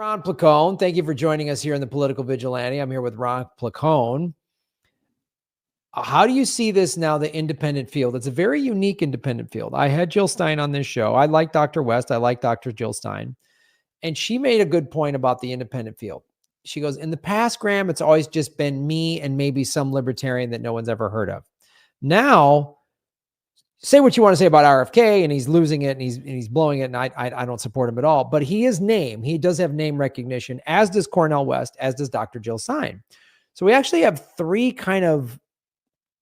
Ron Placone. Thank you for joining us here in the Political Vigilante. I'm here with Ron Placone. How do you see this now, the independent field? It's a very unique independent field. I had Jill Stein on this show. I like Dr. West. I like Dr. Jill Stein. And she made a good point about the independent field. She goes, in the past, Graham, it's always just been me and maybe some libertarian that no one's ever heard of. Now, say what you want to say about RFK, and he's losing it and he's blowing it, and I don't support him at all. But he is name. He does have name recognition, as does Cornel West, as does Dr. Jill Stein. So we actually have three kind of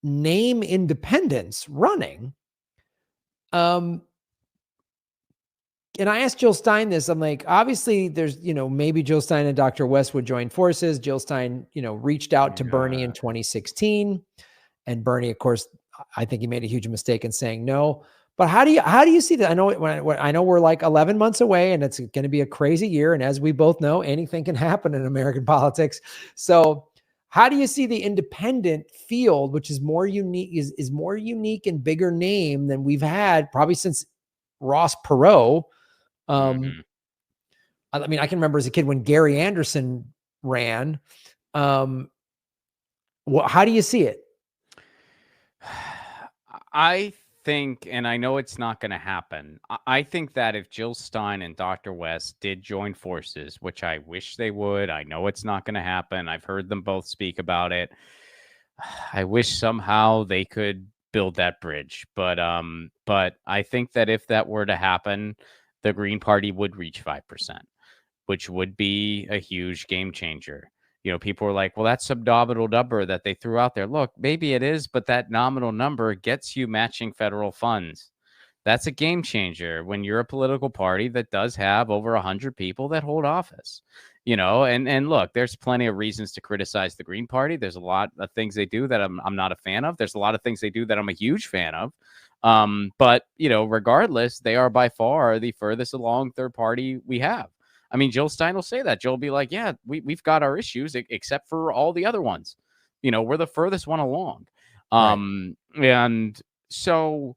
name independents running. And I asked Jill Stein this. I'm like, obviously, there's, maybe Jill Stein and Dr. West would join forces. Jill Stein, reached out to Bernie in 2016, and Bernie, of course, I think he made a huge mistake in saying no. But how do you see that? I know we're like 11 months away, and it's going to be a crazy year. And as we both know, anything can happen in American politics. So how do you see the independent field, which is more unique, is more unique and bigger name than we've had probably since Ross Perot? I mean, I can remember as a kid when Gary Anderson ran. How do you see it? I think, and I know it's not going to happen, I think that if Jill Stein and Dr. West did join forces, which I wish they would, I know it's not going to happen. I've heard them both speak about it. I wish somehow they could build that bridge. But I think that if that were to happen, the Green Party would reach 5%, which would be a huge game changer. People are like, well, that's some nominal number that they threw out there. Look, maybe it is, but that nominal number gets you matching federal funds. That's a game changer when you're a political party that does have over 100 people that hold office. And look, there's plenty of reasons to criticize the Green Party. There's a lot of things they do that I'm not a fan of. There's a lot of things they do that I'm a huge fan of. But regardless, they are by far the furthest along third party we have. I mean, Jill Stein will say that. Jill will be like, yeah, we've got our issues except for all the other ones. We're the furthest one along. Right. And so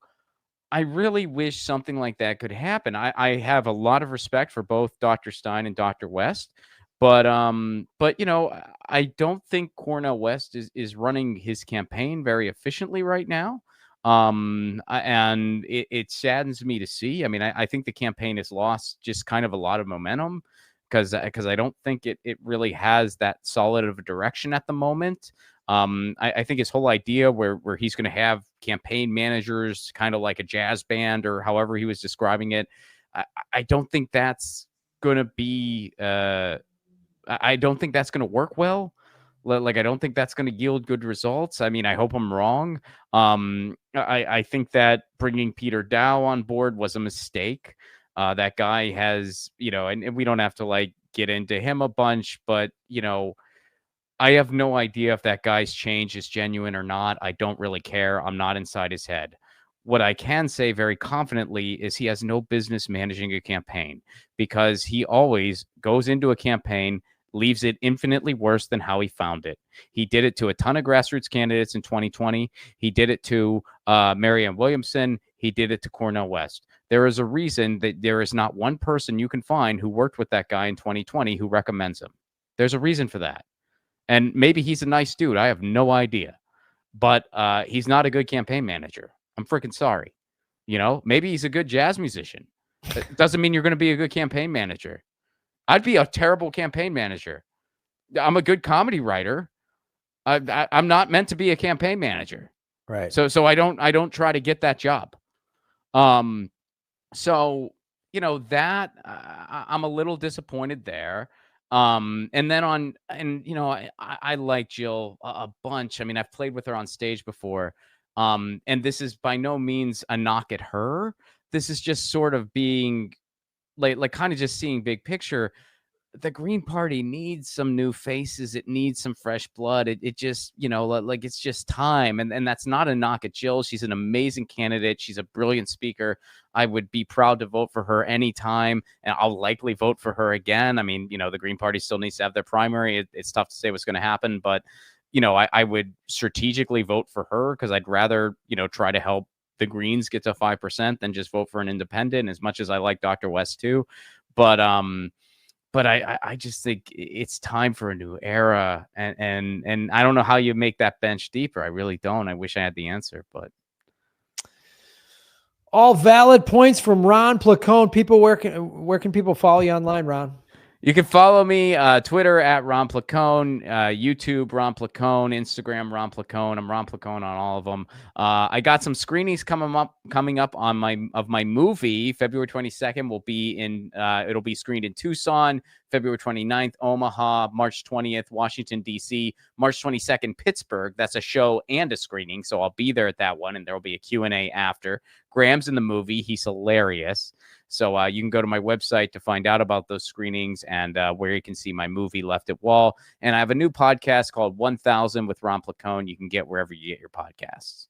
I really wish something like that could happen. I have a lot of respect for both Dr. Stein and Dr. West. But I don't think Cornel West is running his campaign very efficiently right now. And it saddens me to see. I mean, I think the campaign has lost just kind of a lot of momentum because I don't think it really has that solid of a direction at the moment. I think his whole idea where he's going to have campaign managers, kind of like a jazz band or however he was describing it, I don't think that's going to be. I don't think that's going to work well. Like, I don't think that's going to yield good results. I mean, I hope I'm wrong. I think that bringing Peter Dow on board was a mistake. That guy has, and we don't have to get into him a bunch, but, I have no idea if that guy's change is genuine or not. I don't really care. I'm not inside his head. What I can say very confidently is he has no business managing a campaign because he always goes into a campaign, leaves it infinitely worse than how he found it. He did it to a ton of grassroots candidates in 2020. He did it to Marianne Williamson. He did it to Cornel West. There is a reason that there is not one person you can find who worked with that guy in 2020 who recommends him. There's a reason for that. And maybe he's a nice dude. I have no idea. But he's not a good campaign manager. I'm freaking sorry. Maybe he's a good jazz musician. It doesn't mean you're going to be a good campaign manager. I'd be a terrible campaign manager. I'm a good comedy writer. I'm not meant to be a campaign manager. Right. So I don't try to get that job. So, that I'm a little disappointed there. And then I like Jill a bunch. I mean, I've played with her on stage before. And this is by no means a knock at her. This is just sort of being like kind of just seeing big picture. The Green Party needs some new faces. It needs some fresh blood. It just, it's just time. And that's not a knock at Jill. She's an amazing candidate. She's a brilliant speaker. I would be proud to vote for her anytime, and I'll likely vote for her again. I mean, the Green Party still needs to have their primary. It's tough to say what's going to happen, but, I would strategically vote for her because I'd rather, try to help the Greens get to 5% than just vote for an independent, as much as I like Dr. West too. But But I just think it's time for a new era, and I don't know how you make that bench deeper. I really don't. I wish I had the answer, but all valid points from Ron Placone. People, where can people follow you online, Ron? You can follow me Twitter at Ron Placone, YouTube Ron Placone, Instagram Ron Placone. I'm Ron Placone on all of them. I got some screenings coming up on my movie. February 22nd will be in. It'll be screened in Tucson. February 29th, Omaha. March 20th, Washington D.C. March 22nd, Pittsburgh. That's a show and a screening, so I'll be there at that one, and there will be a Q&A after. Graham's in the movie. He's hilarious. So you can go to my website to find out about those screenings and where you can see my movie Left at Wall. And I have a new podcast called 1000 with Ron Placone. You can get wherever you get your podcasts.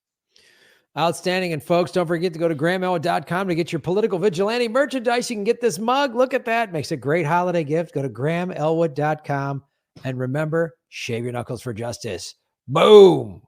Outstanding. And folks, don't forget to go to GrahamElwood.com to get your political vigilante merchandise. You can get this mug. Look at that. Makes a great holiday gift. Go to GrahamElwood.com. And remember, shave your knuckles for justice. Boom.